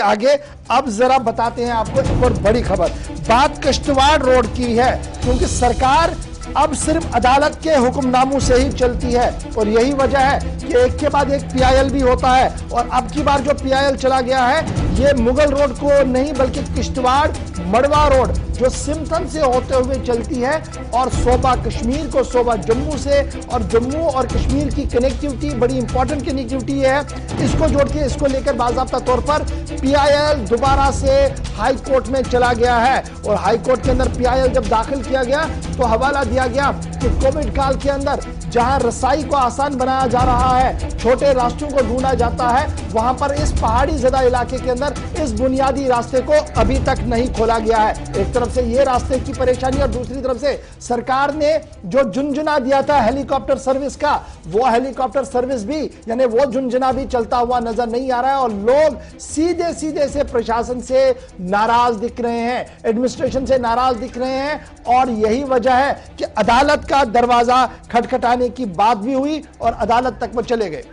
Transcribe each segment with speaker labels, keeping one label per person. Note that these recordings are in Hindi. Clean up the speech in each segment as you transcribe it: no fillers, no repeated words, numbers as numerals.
Speaker 1: आगे। अब जरा बताते हैं आपको एक और बड़ी खबर। बात किश्तवाड़ रोड की है, क्योंकि सरकार अब सिर्फ अदालत के हुक्मनामों से ही चलती है और यही वजह है कि एक के बाद एक पीआईएल भी होता है। और अब की बार जो पीआईएल चला गया है ये मुगल रोड को नहीं बल्कि किश्तवाड़ मड़वा रोड जो सिमथन से होते हुए चलती है और सोबा कश्मीर को सोबा जम्मू से, और जम्मू और कश्मीर की कनेक्टिविटी बड़ी इंपॉर्टेंट कनेक्टिविटी है, इसको जोड़ के इसको लेकर बाकायदा तौर पर पीआईएल दोबारा से हाई कोर्ट में चला गया है। और हाई कोर्ट के अंदर पीआईएल जब दाखिल किया गया तो हवाला दिया गया कि कोविड काल के अंदर जहां रसाई को आसान बनाया जा रहा है, छोटे रास्तों को ढूंढा जाता है, वहां पर इस पहाड़ी ज़्यादा इलाके के अंदर इस बुनियादी रास्ते को अभी तक नहीं खोला गया है। एक तरफ से ये रास्ते की परेशानी और दूसरी तरफ से सरकार ने जो झुंझुना दिया था हेलीकॉप्टर सर्विस का, वो हेलीकॉप्टर सर्विस भी यानी वो झुंझुना भी चलता हुआ नजर नहीं आ रहा है और लोग सीधे सीधे से प्रशासन से नाराज दिख रहे हैं, एडमिनिस्ट्रेशन से नाराज दिख रहे हैं। और यही वजह है कि अदालत का दरवाजा खटखटाने की बात भी हुई और अदालत तक वो चले गए।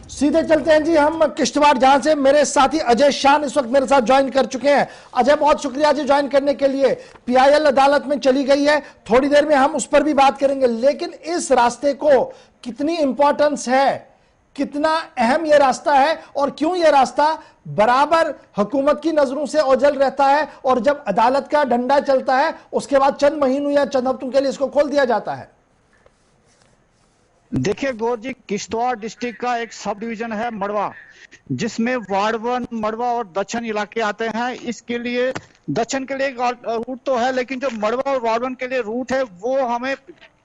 Speaker 1: सीधे चलते हैं जी हम किश्तवाड़, जहां से मेरे साथी अजय शान इस वक्त मेरे साथ ज्वाइन कर चुके हैं। अजय, बहुत शुक्रिया जी ज्वाइन करने के लिए। पीआईएल अदालत में चली गई है, थोड़ी देर में हम उस पर भी बात करेंगे, लेकिन इस रास्ते को कितनी इंपॉर्टेंस है, कितना अहम यह रास्ता है और क्यों यह रास्ता बराबर हुकूमत की नजरों से ओझल रहता है और जब अदालत का डंडा चलता है उसके बाद चंद महीनों या चंद हफ्तों के लिए इसको खोल दिया जाता है?
Speaker 2: देखिए गौर जी, किश्तवाड़ डिस्ट्रिक्ट का एक सब डिवीजन है मड़वा, जिसमें वाड़वन, मड़वा और दक्षिण इलाके आते हैं। इसके लिए दक्षिण के लिए एक रूट तो है, लेकिन जो मड़वा और वाड़वन के लिए रूट है वो हमें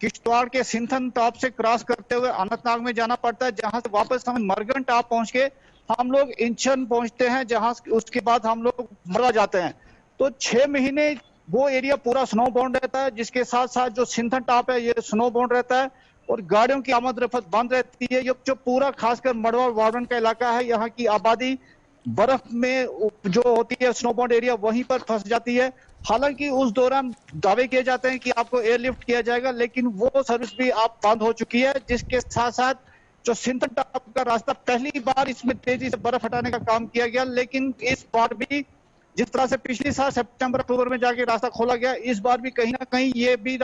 Speaker 2: किश्तवाड़ के सिंथन टॉप से क्रॉस करते हुए अनंतनाग में जाना पड़ता है, जहां से वापस हमें मरगन टॉप पहुंच के हम लोग इंचन पहुंचते हैं, जहां उसके बाद हम लोग मड़वा जाते हैं। तो 6 महीने वो एरिया पूरा स्नो बाउंड रहता है, जिसके साथ साथ जो सिंथन टॉप है ये स्नो बाउंड रहता है और गाड़ियों की आमद रफ्त बंद रहती है। ये जो पूरा खासकर मड़वा और वाड़वन का इलाका है, यहाँ की आबादी बर्फ में जो होती है स्नो बाउंड एरिया वहीं पर फंस जाती है। हालांकि उस दौरान दावे किए जाते हैं कि आपको एयरलिफ्ट किया जाएगा, लेकिन वो सर्विस भी आप बंद हो चुकी है। जिसके साथ साथ जो सिंथन टॉप का रास्ता, पहली बार इसमें तेजी से बर्फ हटाने का काम किया गया, लेकिन इस बार भी जिस तरह से पिछली साल सितंबर अक्टूबर में जाके रास्ता खोला गया, इस बार भी कहीं ना कहीं ये भी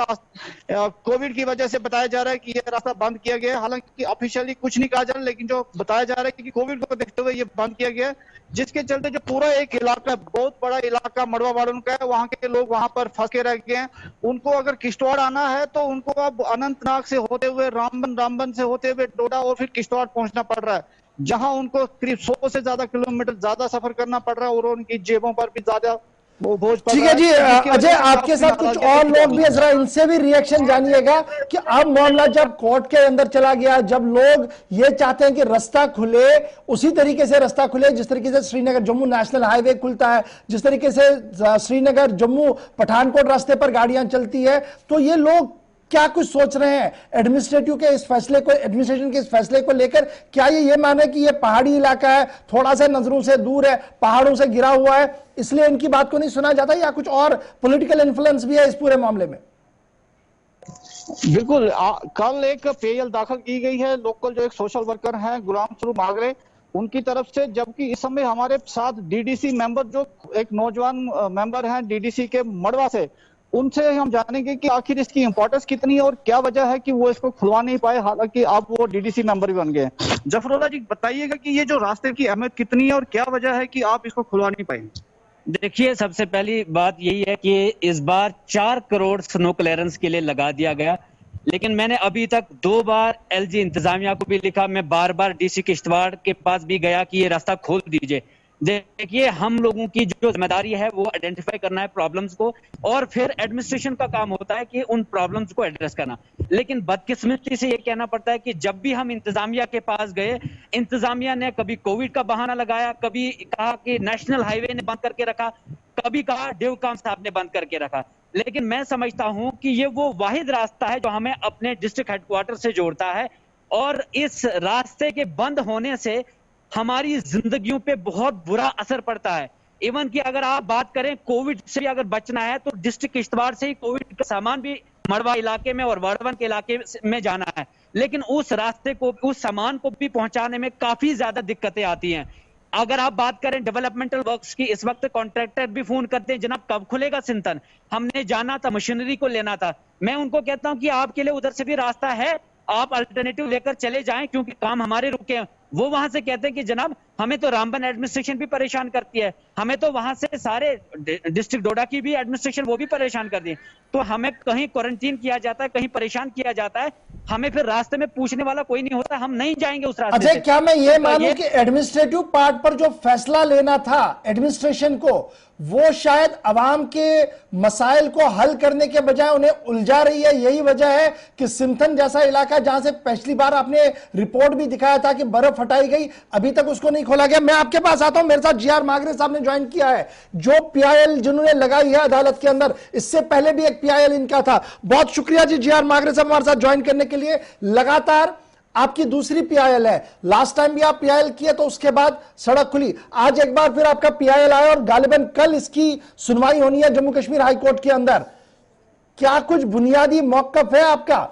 Speaker 2: कोविड की वजह से बताया जा रहा है कि ये रास्ता बंद किया गया है। हालांकि ऑफिशियली कुछ नहीं कहा जा रहा, लेकिन जो बताया जा रहा है कि कोविड को देखते हुए ये बंद किया गया है, जिसके चलते जो पूरा एक इलाका, बहुत बड़ा इलाका मड़वा वाड़वन का है, वहां के लोग वहां पर फंसे रह गए हैं। उनको अगर किश्तवाड़ आना है तो उनको अब अनंतनाग से होते हुए रामबन से होते हुए डोडा और फिर किश्तवाड़ पहुंचना पड़ रहा है, जहां उनको करीब 100 से ज्यादा किलोमीटर ज्यादा सफर करना पड़ रहा है और उनकी जेबों पर भी ज्यादा वो बोझ पड़ रहा है।
Speaker 1: ठीक है जी अजय, आपके साथ कुछ और लोग भी, जरा इनसे भी रिएक्शन जानिएगा कि अब मामला जब कोर्ट के अंदर चला गया, जब लोग ये चाहते हैं कि रास्ता खुले उसी तरीके से रास्ता खुले जिस तरीके से श्रीनगर जम्मू नेशनल हाईवे खुलता है, जिस तरीके से श्रीनगर जम्मू पठानकोट रास्ते पर गाड़ियां चलती है, तो ये लोग क्या कुछ सोच रहे हैं एडमिनिस्ट्रेटिव के इस फैसले को, एडमिनिस्ट्रेशन के इस फैसले को लेकर? क्या ये माने कि ये पहाड़ी इलाका है, थोड़ा सा नजरों से दूर है, पहाड़ों से घिरा हुआ है, इसलिए इनकी बात को नहीं सुना जाता, या कुछ और पॉलिटिकल इन्फ्लुएंस भी है इस पूरे मामले में?
Speaker 2: बिल्कुल, कल एक पीआईएल दाखिल की गई है, लोकल जो एक सोशल वर्कर हैं गुलाम स्वरूप मागरे, उनकी तरफ से, जबकि इस समय हमारे साथ डीडीसी मेंबर जो एक नौजवान मेंबर हैं डीडीसी के मड़वा से, उनसे हम जानेंगे कि आखिर इसकी इंपॉर्टेंस कितनी है और क्या वजह है कि वो इसको खुलवा नहीं पाए, हालांकि अब वो डीडीसी मेंबर भी बन गए हैं। जफरुल्लाह जी, बताइएगा कि ये जो रास्ते की अहमियत कितनी है और क्या वजह है कि आप इसको खुलवा नहीं पाए?
Speaker 3: देखिए, सबसे पहली बात यही है कि इस बार 4 करोड़ स्नो क्लियरेंस के लिए लगा दिया गया, लेकिन मैंने अभी तक 2 बार एलजी इंतजामिया को भी लिखा, मैं बार बार डीसी किश्तवाड़ के पास भी गया कि ये रास्ता खोल दीजिए। देखिए, हम लोगों की जो जिम्मेदारी है वो आइडेंटिफाई करना है प्रॉब्लम्स को, और फिर एडमिनिस्ट्रेशन का काम होता है कि उन प्रॉब्लम्स को एड्रेस करना। लेकिन बदकिस्मती से ये कहना पड़ता है कि जब भी हम इंतजामिया के पास गए, इंतजामिया ने कभी कोविड का बहाना लगाया, कभी कहा कि नेशनल हाईवे ने बंद करके रखा, कभी कहा डेवकाम साहब ने बंद करके रखा। लेकिन मैं समझता हूं कि ये वो वाहिद रास्ता है जो हमें अपने डिस्ट्रिक्ट हेडक्वार्टर से जोड़ता है, और इस रास्ते के बंद होने से हमारी जिंदगियों पे बहुत बुरा असर पड़ता है। इवन कि अगर आप बात करें कोविड से अगर बचना है तो डिस्ट्रिक्ट किश्तवाड़ से ही कोविड का सामान भी मड़वा इलाके में और वाड़वन के इलाके में जाना है, लेकिन उस रास्ते को, उस सामान को भी पहुंचाने में काफी ज्यादा दिक्कतें आती हैं। अगर आप बात करें डेवलपमेंटल वर्क्स की, इस वक्त कॉन्ट्रैक्टर भी फोन करते हैं, जनाब कब खुलेगा सिंथन, हमने जाना था, मशीनरी को लेना था। मैं उनको कहता हूं कि आपके लिए उधर से भी रास्ता है, आप अल्टरनेटिव लेकर चले जाएं, क्योंकि काम हमारे रुके हैं। वो वहां से कहते हैं कि जनाब हमें तो रामबन एडमिनिस्ट्रेशन भी परेशान करती है, हमें तो वहां से सारे डिस्ट्रिक्ट डोडा की भी एडमिनिस्ट्रेशन वो भी परेशान कर दी है। तो हमें कहीं क्वारंटीन किया जाता है, कहीं परेशान किया जाता है, हमें फिर रास्ते में पूछने वाला कोई नहीं होता, हम नहीं जाएंगे उस रास्ते
Speaker 1: अजय,
Speaker 3: से।
Speaker 1: क्या मैं ये
Speaker 3: तो
Speaker 1: मानूं कि एडमिनिस्ट्रेटिव पार्ट पर जो फैसला लेना था एडमिनिस्ट्रेशन को, वो शायद अवाम के मसाइल को हल करने के बजाय उन्हें उलझा रही है? यही वजह है कि सिंथन जैसा इलाका, जहां से पिछली बार आपने रिपोर्ट भी दिखाया था कि बर्फ हटाई गई, अभी तक उसको नहीं खोला गया। मैं आपके पास आता हूं, मेरे साथ जीआर मागरे साहब ने ज्वाइन किया है, जो पीआईएल जिन्होंने लगाई है अदालत के अंदर। इससे पहले भी एक पीआईएल इनका था। बहुत शुक्रिया जी जीआर मागरे साहब हमारे साथ ज्वाइन करने के लिए। लगातार आपकी दूसरी पीआईएल है, लास्ट टाइम भी आप पीआईएल किए तो उसके बाद सड़क खुली, आज एक बार फिर आपका पीआईएल आया और गालिबन कल इसकी सुनवाई होनी है जम्मू कश्मीर हाई कोर्ट के अंदर। क्या कुछ बुनियादी मौकफ है आपका?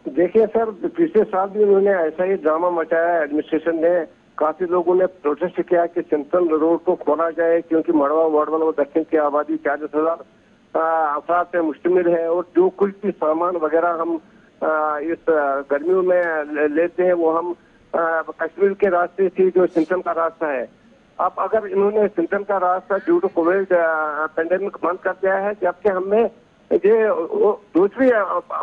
Speaker 4: देखिए सर, पिछले साल भी उन्होंने ऐसा ही ड्रामा मचाया, एडमिनिस्ट्रेशन ने, काफी लोगों ने प्रोटेस्ट किया कि सिंथन रोड को खोला जाए, क्योंकि मड़वा वार्ड वन और दक्षिण की आबादी 40,000 अफराद से मुश्तमिल है, और जो कुछ भी सामान वगैरह हम इस गर्मियों में लेते हैं वो हम कश्मीर के रास्ते से, जो सिंथन का रास्ता है। अब अगर इन्होंने सिंथन का रास्ता ड्यू टू कोविड पेंडेमिक बंद कर दिया है, जबकि हमें ये दूसरी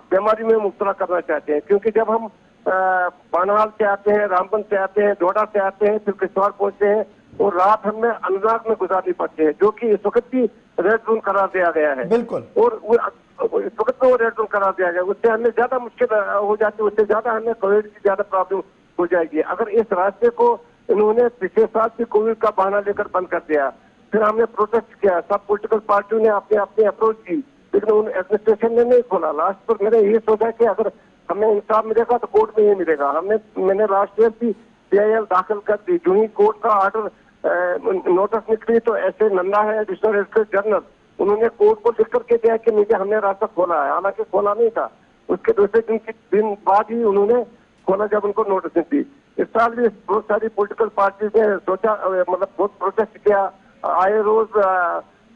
Speaker 4: बीमारी में मुब्तला करना चाहते हैं, क्योंकि जब हम बानहाल से आते हैं, रामबन से आते हैं, डोडा से आते हैं, फिर किश्तवाड़ पहुंचते हैं, और रात हमें अनंतनाग में गुजारनी पड़ती है, जो कि इस वक्त भी रेड जोन करार दिया गया है।
Speaker 1: बिल्कुल। और
Speaker 4: इस वक्त में वो रेड जोन करार दिया गया, उससे हमें ज्यादा मुश्किल हो जाती है, उससे ज्यादा हमें कोविड की ज्यादा प्रॉब्लम हो जाएगी। अगर इस रास्ते को इन्होंने पिछले साल भी कोविड का बहाना लेकर बंद कर दिया, फिर हमने प्रोटेस्ट किया, सब पॉलिटिकल पार्टियों ने अपनी अप्रोच की, लेकिन उन एडमिनिस्ट्रेशन ने नहीं खोला। लास्ट पर मैंने ये सोचा कि अगर हमें इंसाफ मिलेगा तो कोर्ट में ही मिलेगा। मैंने लास्ट ईयर भी पीआईएल दाखिल कर दी, जो ही कोर्ट का ऑर्डर नोटिस निकली तो ऐसे नंदा है एडिशनल रजिस्ट्रार जनरल, उन्होंने कोर्ट को लिख करके दिया कि नीचे हमने रास्ता खोला है, हालांकि खोला नहीं था। उसके दूसरे दिन बाद ही उन्होंने खोला जब उनको नोटिस दी। इस साल भी बहुत सारी पॉलिटिकल पार्टीज ने सोचा, मतलब बहुत प्रोटेस्ट किया, आए रोज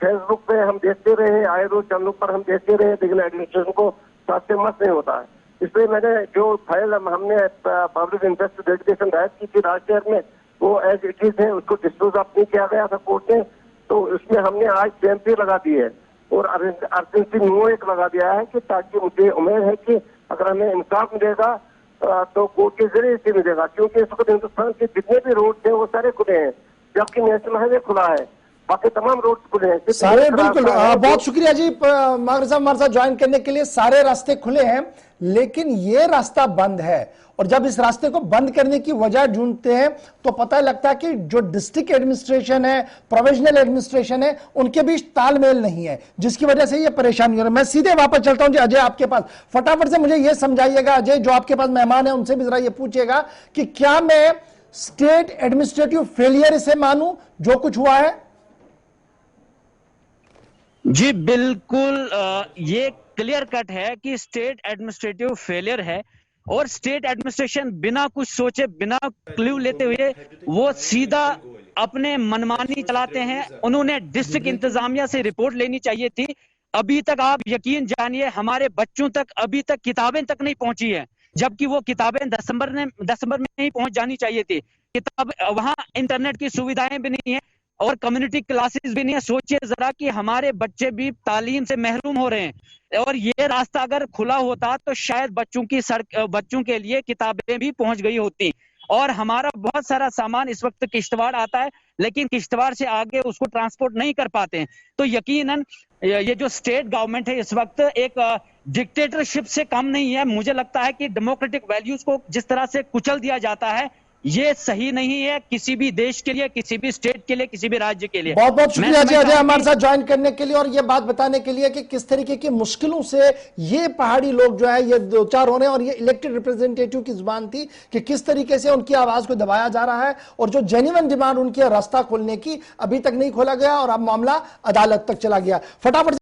Speaker 4: फेसबुक पे हम देखते रहे, आए रोज चैनलों पर हम देखते रहे, लेकिन एडमिनिस्ट्रेशन को साथ से मत नहीं होता है। इसलिए मैंने जो फाइल हमने पब्लिक इंटरेस्ट डेडिकेशन दायर की थी लास्ट ईयर में, वो एज इट इज है, उसको डिस्पोज ऑफ नहीं किया गया था कोर्ट ने, तो उसमें हमने आज सीएमपी लगा दी है और अर्जेंसी न्यू एक लगा दिया है, कि ताकि मुझे उम्मीद है कि अगर हमें इंसाफ मिलेगा तो कोर्ट के जरिए से मिलेगा, क्योंकि इस वक्त हिंदुस्तान के जितने भी रोड थे वो सारे खुले हैं, जबकि नेशनल हाईवे खुला है, बाकी तमाम रोड खुले हैं
Speaker 1: सारे। बिल्कुल, बहुत शुक्रिया जी मागरे साहब हमारे साथ ज्वाइन करने के लिए। सारे रास्ते खुले हैं, लेकिन ये रास्ता बंद है, और जब इस रास्ते को बंद करने की वजह ढूंढते हैं तो पता लगता है कि जो डिस्ट्रिक्ट एडमिनिस्ट्रेशन है, प्रोविजनल एडमिनिस्ट्रेशन है, उनके बीच तालमेल नहीं है, जिसकी वजह से ये परेशानी हो रही है। मैं सीधे वापस चलता हूं जी अजय आपके पास। फटाफट से मुझे ये समझाइएगा अजय, जो आपके पास मेहमान है उनसे भी जरा ये पूछिएगा कि क्या मैं स्टेट एडमिनिस्ट्रेटिव फेलियर इसे मानूं जो कुछ हुआ है?
Speaker 3: जी बिल्कुल, ये क्लियर कट है कि स्टेट एडमिनिस्ट्रेटिव फेलियर है, और स्टेट एडमिनिस्ट्रेशन बिना कुछ सोचे, बिना क्लू लेते हुए वो सीधा अपने मनमानी चलाते हैं। उन्होंने डिस्ट्रिक्ट इंतजामिया से रिपोर्ट लेनी चाहिए थी। अभी तक आप यकीन जानिए हमारे बच्चों तक अभी तक किताबें तक नहीं पहुंची है, जबकि वो किताबें दिसंबर में ही पहुंच जानी चाहिए थी। किताब वहां इंटरनेट की सुविधाएं भी नहीं है और कम्युनिटी क्लासेस भी नहीं है। सोचिए जरा कि हमारे बच्चे भी तालीम से महरूम हो रहे हैं, और ये रास्ता अगर खुला होता तो शायद बच्चों के लिए किताबें भी पहुंच गई होती। और हमारा बहुत सारा सामान इस वक्त किश्तवाड़ आता है, लेकिन किश्तवाड़ से आगे उसको ट्रांसपोर्ट नहीं कर पाते हैं। तो यकीनन ये जो स्टेट गवर्नमेंट है इस वक्त एक डिक्टेटरशिप से कम नहीं है। मुझे लगता है कि डेमोक्रेटिक वैल्यूज को जिस तरह से कुचल दिया जाता है, ये सही नहीं है किसी भी देश के लिए, किसी भी स्टेट के लिए, किसी भी राज्य के लिए।
Speaker 1: बहुत बहुत शुक्रिया जी अजय हमारे साथ ज्वाइन करने के लिए और ये बात बताने के लिए कि किस तरीके की मुश्किलों से ये पहाड़ी लोग जो है ये दो चार होने, और ये इलेक्टेड रिप्रेजेंटेटिव की जुबान थी कि किस तरीके से उनकी आवाज को दबाया जा रहा है, और जो जेन्युइन डिमांड उनकी रास्ता खोलने की अभी तक नहीं खोला गया, और अब मामला अदालत तक चला गया। फटाफट